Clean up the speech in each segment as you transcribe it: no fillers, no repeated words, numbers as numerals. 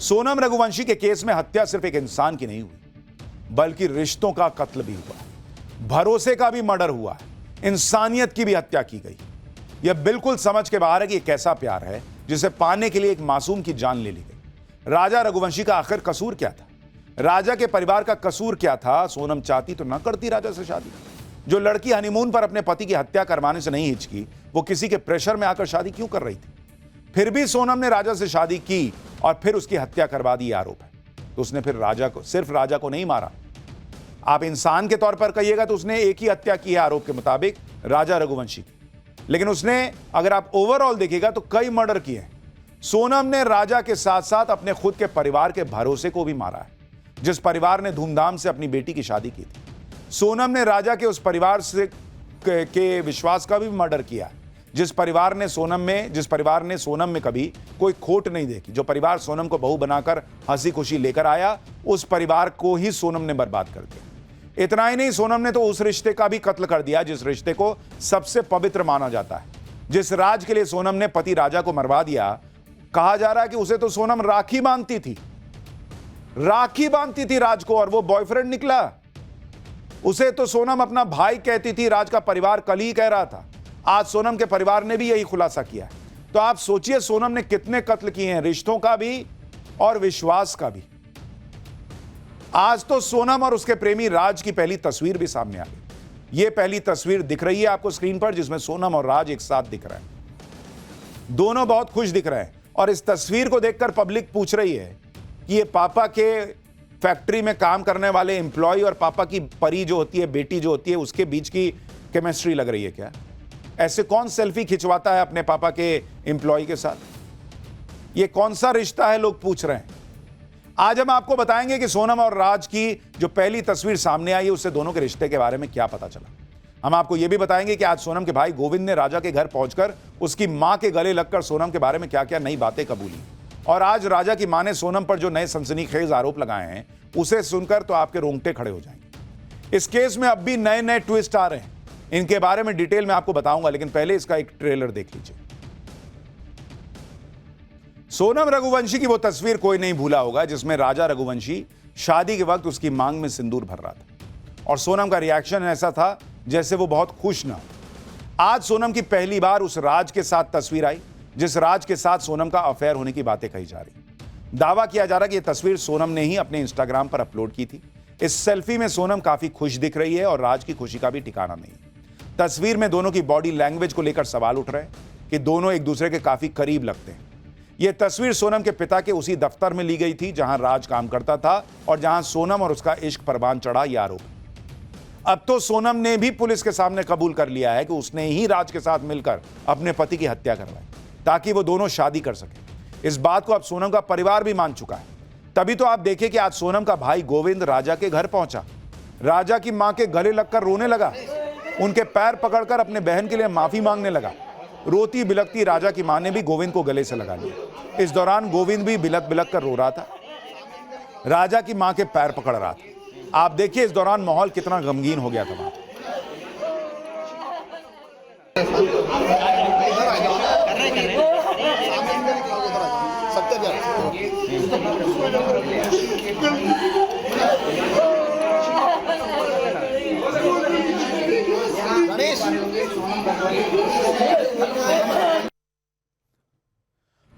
सोनम रघुवंशी के केस में हत्या सिर्फ एक इंसान की नहीं हुई, बल्कि रिश्तों का कत्ल भी हुआ, भरोसे का भी मर्डर हुआ, इंसानियत की भी हत्या की गई। यह बिल्कुल समझ के बाहर है कि यह कैसा प्यार है जिसे पाने के लिए एक मासूम की जान ले ली गई। राजा रघुवंशी का आखिर कसूर क्या था? राजा के परिवार का कसूर क्या था? सोनम चाहती तो ना करती राजा से शादी। जो लड़की हनीमून पर अपने पति की हत्या करवाने से नहीं हिचकी, वो किसी के प्रेशर में आकर शादी क्यों कर रही थी? फिर भी सोनम ने राजा से शादी की और फिर उसकी हत्या करवा दी, आरोप है। तो उसने फिर सिर्फ राजा को नहीं मारा। आप इंसान के तौर पर कहिएगा तो उसने एक ही हत्या की है आरोप के मुताबिक, राजा रघुवंशी की। लेकिन उसने, अगर आप ओवरऑल देखिएगा तो कई मर्डर किए हैं। सोनम ने राजा के साथ साथ अपने खुद के परिवार के भरोसे को भी मारा है, जिस परिवार ने धूमधाम से अपनी बेटी की शादी की थी। सोनम ने राजा के उस परिवार से के विश्वास का भी मर्डर किया है, जिस परिवार ने सोनम में कभी कोई खोट नहीं देखी। जो परिवार सोनम को बहू बनाकर हंसी खुशी लेकर आया, उस परिवार को ही सोनम ने बर्बाद कर दिया। इतना ही नहीं, सोनम ने तो उस रिश्ते का भी कत्ल कर दिया जिस रिश्ते को सबसे पवित्र माना जाता है। जिस राज के लिए सोनम ने पति राजा को मरवा दिया, कहा जा रहा है कि उसे तो सोनम राखी बांधती थी राज को, और वो बॉयफ्रेंड निकला। उसे तो सोनम अपना भाई कहती थी, राज का परिवार कल ही कह रहा था। आज सोनम के परिवार ने भी यही खुलासा किया है। तो आप सोचिए सोनम ने कितने कत्ल किए हैं, रिश्तों का भी और विश्वास का भी। आज तो सोनम और उसके प्रेमी राज की पहली तस्वीर भी सामने आ गई। यह पहली तस्वीर दिख रही है आपको स्क्रीन पर, जिसमें सोनम और राज एक साथ दिख रहे हैं। दोनों बहुत खुश दिख रहे हैं और इस तस्वीर को देखकर पब्लिक पूछ रही है कि ये पापा के फैक्ट्री में काम करने वाले एम्प्लॉय और पापा की परी जो होती है, बेटी जो होती है, उसके बीच की केमिस्ट्री लग रही है क्या? ऐसे कौन सेल्फी खिंचवाता है अपने पापा के एम्प्लॉय के साथ? ये कौन सा रिश्ता है, लोग पूछ रहे हैं। आज हम आपको बताएंगे कि सोनम और राज की जो पहली तस्वीर सामने आई है, उससे दोनों के रिश्ते के बारे में क्या पता चला। हम आपको यह भी बताएंगे कि आज सोनम के भाई गोविंद ने राजा के घर पहुंचकर उसकी मां के गले लगकर सोनम के बारे में क्या क्या नई बातें कबूली। और आज राजा की मां ने सोनम पर जो नए सनसनीखेज आरोप लगाए हैं, उसे सुनकर तो आपके रोंगटे खड़े हो जाएंगे। इस केस में अब भी नए नए ट्विस्ट आ रहे हैं, इनके बारे में डिटेल में आपको बताऊंगा, लेकिन पहले इसका एक ट्रेलर देख लीजिए। सोनम रघुवंशी की वो तस्वीर कोई नहीं भूला होगा, जिसमें राजा रघुवंशी शादी के वक्त उसकी मांग में सिंदूर भर रहा था और सोनम का रिएक्शन ऐसा था जैसे वो बहुत खुश ना हो। आज सोनम की पहली बार उस राज के साथ तस्वीर आई जिस राज के साथ सोनम का अफेयर होने की बातें कही जा रही। दावा किया जा रहा है कि यह तस्वीर सोनम ने ही अपने इंस्टाग्राम पर अपलोड की थी। इस सेल्फी में सोनम काफी खुश दिख रही है और राज की खुशी का भी ठिकाना नहीं। तस्वीर में दोनों की बॉडी लैंग्वेज को लेकर सवाल उठ रहे हैं कि दोनों एक दूसरे के काफी करीब लगते हैं। यह तस्वीर सोनम के पिता के उसी दफ्तर में ली गई थी जहां राज काम करता था और जहां सोनम और उसका इश्क परवान चढ़ा, यह आरोप। अब तो सोनम ने भी पुलिस के सामने कबूल कर लिया है कि उसने ही राज के साथ मिलकर अपने पति की हत्या करवाई ताकि वो दोनों शादी कर सके। इस बात को अब सोनम का परिवार भी मान चुका है। तभी तो आप देखिए कि आज सोनम का भाई गोविंद राजा के घर पहुंचा, राजा की मां के गले लगकर रोने लगा, उनके पैर पकड़कर अपने बहन के लिए माफी मांगने लगा। रोती बिलकती राजा की मां ने भी गोविंद को गले से लगा लिया। इस दौरान गोविंद भी बिलक बिलक कर रो रहा था, राजा की मां के पैर पकड़ रहा था। आप देखिए इस दौरान माहौल कितना गमगीन हो गया था वहां।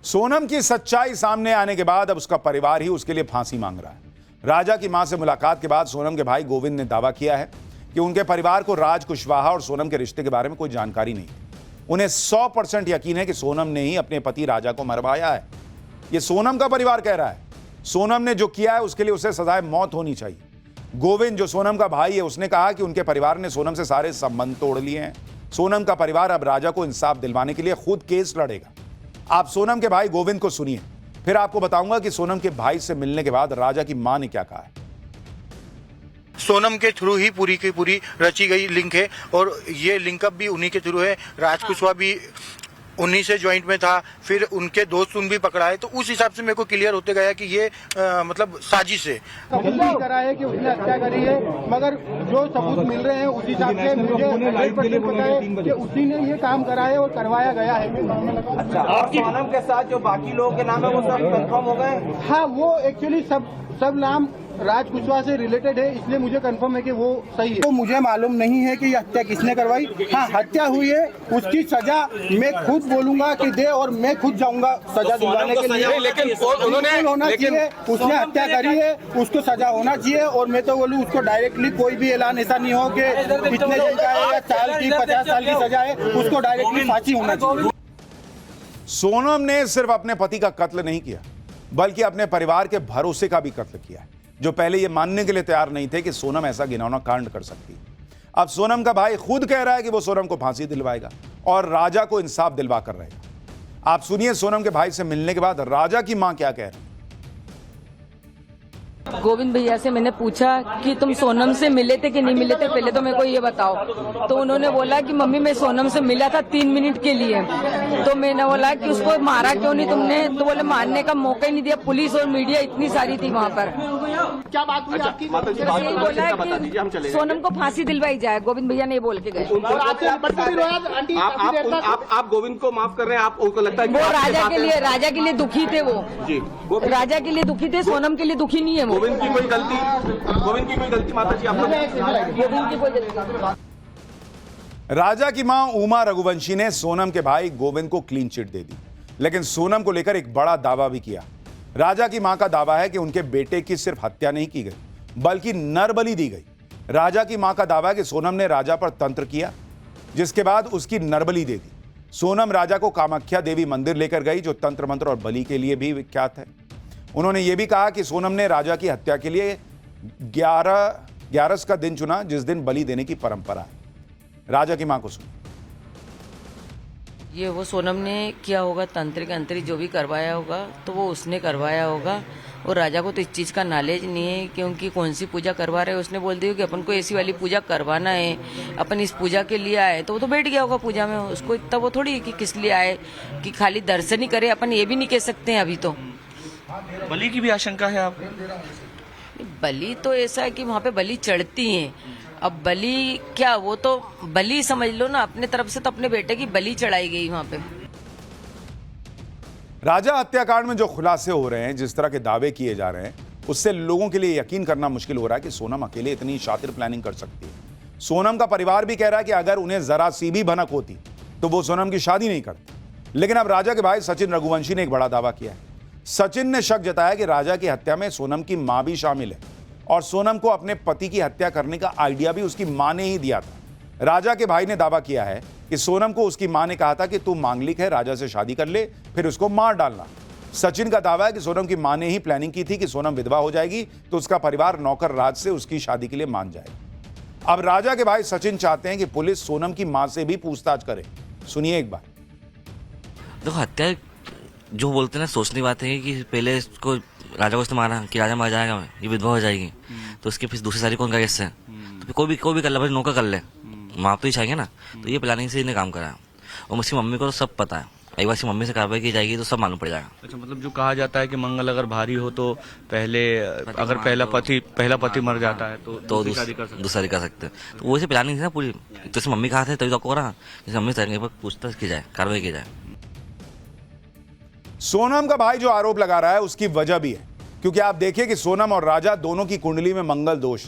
सोनम की सच्चाई सामने आने के बाद अब उसका परिवार ही उसके लिए फांसी मांग रहा है। राजा की मां से मुलाकात के बाद सोनम के भाई गोविंद ने दावा किया है कि उनके परिवार को राज कुशवाहा और सोनम के रिश्ते के बारे में कोई जानकारी नहीं। उन्हें 100% यकीन है कि सोनम ने ही अपने पति राजा को मरवाया है। यह सोनम का परिवार कह रहा है। सोनम ने जो किया है उसके लिए उसे सजाए मौत होनी चाहिए। गोविंद जो सोनम का भाई है, उसने कहा कि उनके परिवार ने सोनम से सारे संबंध तोड़ लिए हैं। सोनम का परिवार अब राजा को इंसाफ दिलवाने के लिए खुद केस लड़ेगा। आप सोनम के भाई गोविंद को सुनिए, फिर आपको बताऊंगा कि सोनम के भाई से मिलने के बाद राजा की मां ने क्या कहा है। सोनम के थ्रू ही पूरी की पूरी रची गई लिंक है और ये लिंकअप भी उन्हीं के थ्रू है। राज कुशवाहा भी उन्हीं से ज्वाइंट में था, फिर उनके दोस्त उन भी पकड़ाए, तो उस हिसाब से मेरे को क्लियर होते गया कि ये मतलब साजिश है। कबूल नहीं करा है कि उसने हत्या करी है, मगर जो सबूत मिल रहे हैं उस हिसाब से मुझे 100% पता है कि उसी ने ये काम करा है और करवाया गया है। अच्छा, और सोनम के साथ जो बाकी लोगों के नाम है वो सब कंफर्म हो गए? हाँ, वो एक्चुअली सब नाम राज कुशवाहा से रिलेटेड है, इसलिए मुझे कंफर्म है कि वो सही है। तो मुझे मालूम नहीं है कि ये हत्या किसने करवाई। हाँ, हत्या हुई है, उसकी सजा मैं खुद बोलूंगा कि दे, और मैं खुद जाऊंगा सजा दिलवाने के लिए। लेकिन उन्होंने होना चाहिए, उसने हत्या करी है, उसको सजा होना चाहिए। और मैं तो बोलूँ उसको डायरेक्टली कोई भी ऐलान ऐसा नहीं हो कि कितने दिन का है या साल की 50 साल की सजा है, उसको डायरेक्टली फांसी होना चाहिए। सोनम ने सिर्फ अपने पति का कत्ल नहीं किया, बल्कि अपने परिवार के भरोसे का भी कत्ल किया है, जो पहले यह मानने के लिए तैयार नहीं थे कि सोनम ऐसा घिनौना कांड कर सकती है। अब सोनम का भाई खुद कह रहा है कि वो सोनम को फांसी दिलवाएगा और राजा को इंसाफ दिलवा कर रहेगा। आप सुनिए सोनम के भाई से मिलने के बाद राजा की मां क्या कह रही है। गोविंद भैया से मैंने पूछा कि तुम सोनम से मिले थे कि नहीं मिले थे, पहले तो मेरे को ये बताओ। तो उन्होंने बोला कि मम्मी मैं सोनम से मिला था 3 मिनट के लिए। तो मैंने बोला कि उसको मारा क्यों नहीं तुमने? तो बोले मारने का मौका ही नहीं दिया, पुलिस और मीडिया इतनी सारी थी वहाँ पर। क्या बात हुई आपकी? यही बोला कि सोनम को फांसी दिलवाई जाए, गोविंद भैया ने बोल के गए। आप गोविंद को माफ कर रहे हैं? आपको लगता है वो राजा के लिए दुखी थे, वो जी राजा के लिए दुखी थे, सोनम के लिए दुखी नहीं है। गोविंद की कोई गलती माता जी आपको? गोविंद की कोई गलती। राजा की मां उमा रघुवंशी ने सोनम के भाई गोविंद को क्लीन चिट दे दी, लेकिन सोनम को लेकर एक बड़ा दावा भी किया। राजा की मां का दावा है कि उनके बेटे की सिर्फ हत्या नहीं की गई, बल्कि नरबली दी गई। राजा की मां का दावा है कि सोनम ने राजा पर तंत्र किया, जिसके बाद उसकी नरबली दे दी। सोनम राजा को कामाख्या देवी मंदिर लेकर गई, जो तंत्र मंत्र और बलि के लिए भी विख्यात है। उन्होंने यह भी कहा कि सोनम ने राजा की हत्या के लिए 11 का दिन चुना, जिस दिन बलि देने की परंपरा है। राजा की मां को सुनो। ये वो सोनम ने किया होगा, तांत्रिक अंतरिक जो भी करवाया होगा तो वो उसने करवाया होगा। और राजा को तो इस चीज का नॉलेज नहीं है, क्योंकि कौन सी पूजा करवा रहे हैं उसने बोल दिया कि अपन को ऐसी वाली पूजा करवाना है, अपन इस पूजा के लिए आए। तो वो तो बैठ गया होगा पूजा में, उसको इतना वो थोड़ी कि किस लिए आए, कि खाली दर्शन ही करे। अपन ये भी नहीं कह सकते हैं अभी तो। बलि की भी आशंका है आप? बलि तो ऐसा है कि वहाँ पे बलि चढ़ती है। अब बलि क्या, वो तो बलि समझ लो ना, अपने तरफ से तो अपने बेटे की बलि चढ़ाई गई वहाँ पे। राजा हत्याकांड में जो खुलासे हो रहे हैं, जिस तरह के दावे किए जा रहे हैं, उससे लोगों के लिए यकीन करना मुश्किल हो रहा है कि सोनम अकेले इतनी शातिर प्लानिंग कर सकती है। सोनम का परिवार भी कह रहा है कि अगर उन्हें जरा सी भी भनक होती तो वो सोनम की शादी नहीं करती। लेकिन अब राजा के भाई सचिन रघुवंशी ने एक बड़ा दावा किया है। सचिन ने शक जताया कि राजा की हत्या में सोनम की मां भी शामिल है, और सोनम को अपने पति की हत्या करने का आइडिया भी उसकी मां ने ही दिया था। राजा के भाई ने दावा किया है कि सोनम को उसकी मां ने कहा था कि तू मांगलिक है, राजा से शादी कर ले, फिर उसको मार डालना। सचिन का दावा है कि सोनम की मां ने ही प्लानिंग की थी कि सोनम विधवा हो जाएगी तो उसका परिवार नौकर राज से उसकी शादी के लिए मान जाएगा। अब राजा के भाई सचिन चाहते हैं कि पुलिस सोनम की मां से भी पूछताछ करे। सुनिए एक बार। देखो, हत्या जो बोलते हैं ना, सोचने की बात है कि पहले इसको राजा को इसने मारा कि राजा मर जाएगा, ये विधवा हो जाएगी, तो इसके फिर दूसरी शादी कौन करेगा इससे? तो कोई भी कर ले, भाई नौकर कर ले, माँ तो ही चाहिए ना। तो ये प्लानिंग से इन्हें काम करा है, और उसकी मम्मी को तो सब पता है। एक बार मम्मी से कार्रवाई की जाएगी तो सब मालूम पड़ जाएगा। अच्छा, मतलब जो कहा जाता है कि मंगल अगर भारी हो तो अगर पहला पति मर जाता है तो दूसरी शादी कर सकते हैं। तो वैसे प्लानिंग थी ना पूरी, तो इसमें मम्मी कहा थे तभी तो आपको रहा, जैसे मम्मी से पूछताछ की जाए, कार्रवाई की जाए। सोनम का भाई जो आरोप लगा रहा है उसकी वजह भी है, क्योंकि आप देखिए कि सोनम और राजा दोनों की कुंडली में मंगल दोष,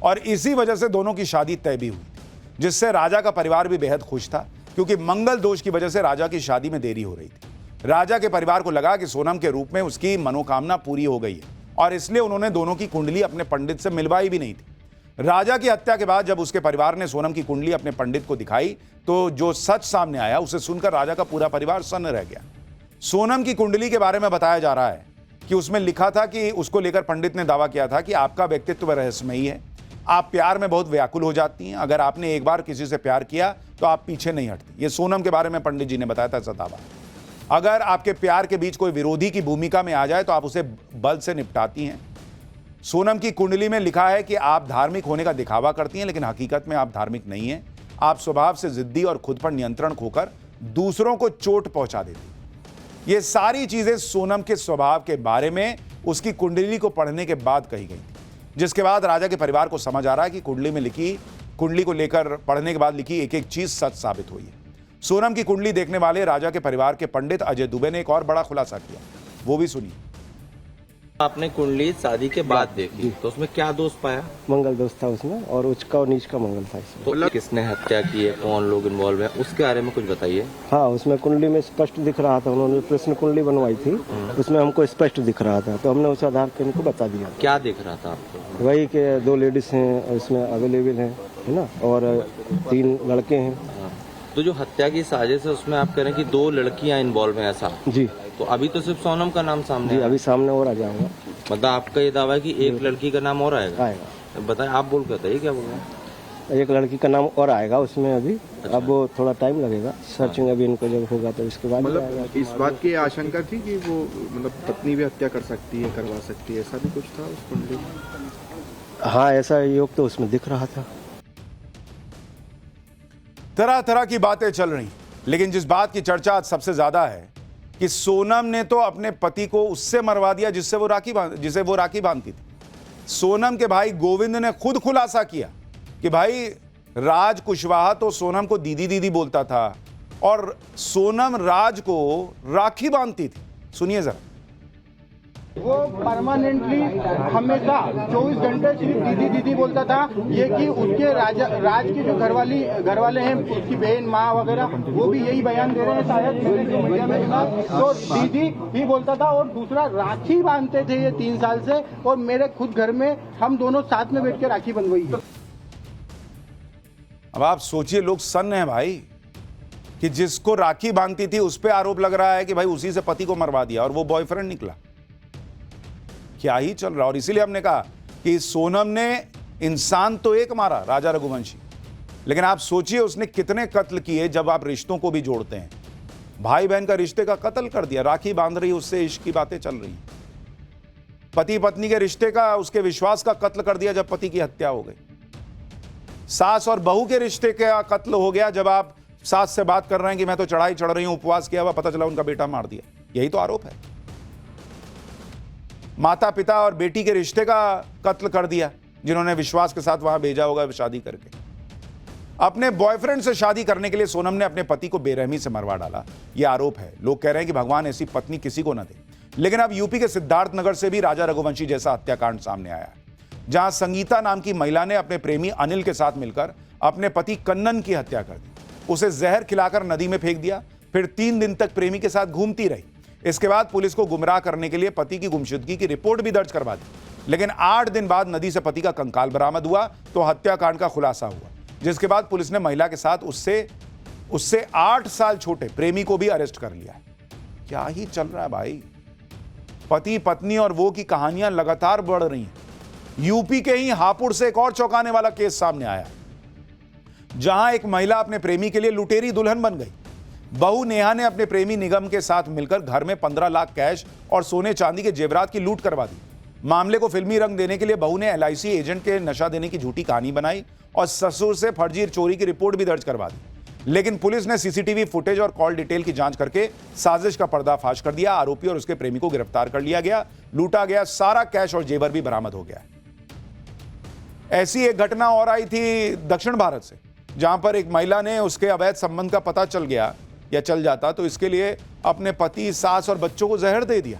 और इसी वजह से दोनों की शादी तय भी हुई, जिससे राजा का परिवार भी बेहद खुश था, क्योंकि मंगल दोष की वजह से राजा की शादी में देरी हो रही थी। राजा के परिवार को लगा कि सोनम के रूप में उसकी मनोकामना पूरी हो गई है, और इसलिए उन्होंने दोनों की कुंडली अपने पंडित से मिलवाई भी नहीं थी। राजा की हत्या के बाद जब उसके परिवार ने सोनम की कुंडली अपने पंडित को दिखाई, तो जो सच सामने आया उसे सुनकर राजा का पूरा परिवार सन्न रह गया। सोनम की कुंडली के बारे में बताया जा रहा है कि उसमें लिखा था कि उसको लेकर पंडित ने दावा किया था कि आपका व्यक्तित्व रहस्यमयी है, आप प्यार में बहुत व्याकुल हो जाती हैं, अगर आपने एक बार किसी से प्यार किया तो आप पीछे नहीं हटती। ये सोनम के बारे में पंडित जी ने बताया था ऐसा दावा। अगर आपके प्यार के बीच कोई विरोधी की भूमिका में आ जाए तो आप उसे बल से निपटाती हैं। सोनम की कुंडली में लिखा है कि आप धार्मिक होने का दिखावा करती हैं, लेकिन हकीकत में आप धार्मिक नहीं हैं। आप स्वभाव से जिद्दी और खुद पर नियंत्रण खोकर दूसरों को चोट पहुंचा देती। ये सारी चीजें सोनम के स्वभाव के बारे में उसकी कुंडली को पढ़ने के बाद कही गई थी, जिसके बाद राजा के परिवार को समझ आ रहा है कि कुंडली को लेकर पढ़ने के बाद लिखी एक एक चीज सच साबित हुई है। सोनम की कुंडली देखने वाले राजा के परिवार के पंडित अजय दुबे ने एक और बड़ा खुलासा किया, वो भी सुनिए। आपने कुंडली शादी के बाद देखी तो उसमें क्या दोष पाया? मंगल दोष था उसमें, और उच्च का और नीच का मंगल था इसमें। तो किसने हत्या की है, कौन लोग इन्वॉल्व है, उसके बारे में कुछ बताइए। हाँ, उसमें कुंडली में स्पष्ट दिख रहा था, उन्होंने प्रश्न कुंडली बनवाई थी, उसमें हमको स्पष्ट दिख रहा था, तो हमने उस आधार पर इनको बता दिया। क्या दिख रहा था आपको? वही के 2 लेडीज हैं इसमें अवेलेबल हैं, है ना, और 3 लड़के हैं। तो जो हत्या की साजिश है उसमें आप कह रहे हैं कि 2 लड़कियां इन्वॉल्व हैं, ऐसा? जी। तो अभी तो सिर्फ सोनम का नाम सामने जी, अभी सामने और आ जाएगा। मतलब आपका ये दावा है कि एक लड़की का नाम और आएगा? आएगा। बताएं, आप बोल के बताइए क्या बोल रहे हैं। एक लड़की का नाम और आएगा उसमें अभी। अच्छा। अब वो थोड़ा टाइम लगेगा, सर्चिंग अभी इनको जब होगा तो इसके बाद मतलब इस बात की आशंका थी कि वो मतलब पत्नी भी हत्या कर सकती है, करवा सकती है, ऐसा भी कुछ था उस कुंडली में? हाँ, ऐसा योग तो उसमें दिख रहा था। तरह तरह की बातें चल रही, लेकिन जिस बात की चर्चा आज सबसे ज्यादा है कि सोनम ने तो अपने पति को उससे मरवा दिया जिसे वो राखी बांधती थी। सोनम के भाई गोविंद ने खुद खुलासा किया कि भाई राज कुशवाहा तो सोनम को दीदी दीदी बोलता था और सोनम राज को राखी बांधती थी। सुनिए जरा। वो परमानेंटली हमेशा 24 घंटे सिर्फ दीदी दीदी बोलता था। ये कि उसके राज के जो घर वाले हैं, उसकी बहन माँ वगैरह, वो भी यही बयान दे रहे हैं शायद, मैंने जो मीडिया में सुना, तो दीदी ही बोलता था। और दूसरा, राखी बांधते थे ये 3 साल से, और मेरे खुद घर में हम दोनों साथ में बैठ के राखी बंधवाई। अब आप सोचिए, लोग सन्न हैं भाई कि जिसको राखी बांधती थी उस पर आरोप लग रहा है कि भाई उसी से पति को मरवा दिया और वो बॉयफ्रेंड निकला। क्या ही चल रहा। और इसीलिए हमने कहा कि सोनम ने इंसान तो एक मारा, राजा रघुवंशी, लेकिन आप सोचिए उसने कितने कत्ल किए जब आप रिश्तों को भी जोड़ते हैं। भाई बहन का रिश्ते का कत्ल कर दिया, राखी बांध रही, उससे इश्क की बातें चल रही। पति पत्नी के रिश्ते का, उसके विश्वास का कत्ल कर दिया जब पति की हत्या हो गई। सास और बहू के रिश्ते का कत्ल हो गया जब आप सास से बात कर रहे हैं कि मैं तो चढ़ाई चढ़ रही हूं, उपवास किया हुआ, पता चला उनका बेटा मार दिया। यही तो आरोप है। माता पिता और बेटी के रिश्ते का कत्ल कर दिया जिन्होंने विश्वास के साथ वहां भेजा होगा शादी करके। अपने बॉयफ्रेंड से शादी करने के लिए सोनम ने अपने पति को बेरहमी से मरवा डाला, यह आरोप है। लोग कह रहे हैं कि भगवान ऐसी पत्नी किसी को न दे। लेकिन अब यूपी के सिद्धार्थनगर से भी राजा रघुवंशी जैसा हत्याकांड सामने आया है, जहां संगीता नाम की महिला ने अपने प्रेमी अनिल के साथ मिलकर अपने पति कन्नन की हत्या कर दी। उसे जहर खिलाकर नदी में फेंक दिया, फिर 3 दिन तक प्रेमी के साथ घूमती रही। इसके बाद पुलिस को गुमराह करने के लिए पति की गुमशुदगी की रिपोर्ट भी दर्ज करवा दी, लेकिन 8 दिन बाद नदी से पति का कंकाल बरामद हुआ तो हत्याकांड का खुलासा हुआ, जिसके बाद पुलिस ने महिला के साथ उससे 8 साल छोटे प्रेमी को भी अरेस्ट कर लिया। क्या ही चल रहा है भाई। पति पत्नी और वो की कहानियां लगातार बढ़ रही हैं। यूपी के ही हापुड़ से एक और चौंकाने वाला केस सामने आया, जहां एक महिला अपने प्रेमी के लिए लुटेरी दुल्हन बन गई। बहू नेहा ने अपने प्रेमी निगम के साथ मिलकर घर में 15 लाख कैश और सोने चांदी के जेवरात की लूट करवा दी। मामले को फिल्मी रंग देने के लिए बहू ने LIC एजेंट के नशा देने की झूठी कहानी बनाई और ससुर से फर्जी चोरी की रिपोर्ट भी दर्ज करवा दी। लेकिन पुलिस ने CCTV फुटेज और कॉल डिटेल की जांच करके साजिश का पर्दाफाश कर दिया। आरोपी और उसके प्रेमी को गिरफ्तार कर लिया गया। लूटा गया सारा कैश और जेवर भी बरामद हो गया। ऐसी एक घटना और आई थी दक्षिण भारत से, जहां पर एक महिला ने उसके अवैध संबंध का पता चल गया या चल जाता तो इसके लिए अपने पति, सास और बच्चों को जहर दे दिया।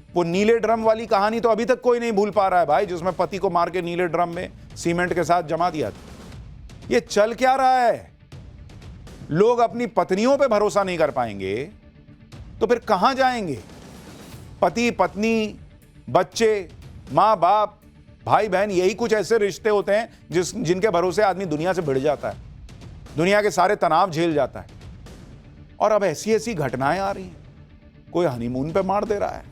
वो नीले ड्रम वाली कहानी तो अभी तक कोई नहीं भूल पा रहा है भाई, जिसमें पति को मार के नीले ड्रम में सीमेंट के साथ जमा दिया था। ये चल क्या रहा है? लोग अपनी पत्नियों पे भरोसा नहीं कर पाएंगे तो फिर कहां जाएंगे? पति पत्नी, बच्चे, मां बाप, भाई बहन, यही कुछ ऐसे रिश्ते होते हैं जिनके भरोसे आदमी दुनिया से भिड़ जाता है, दुनिया के सारे तनाव झेल जाता है। और अब ऐसी ऐसी घटनाएं आ रही हैं। कोई हनीमून पे मार दे रहा है,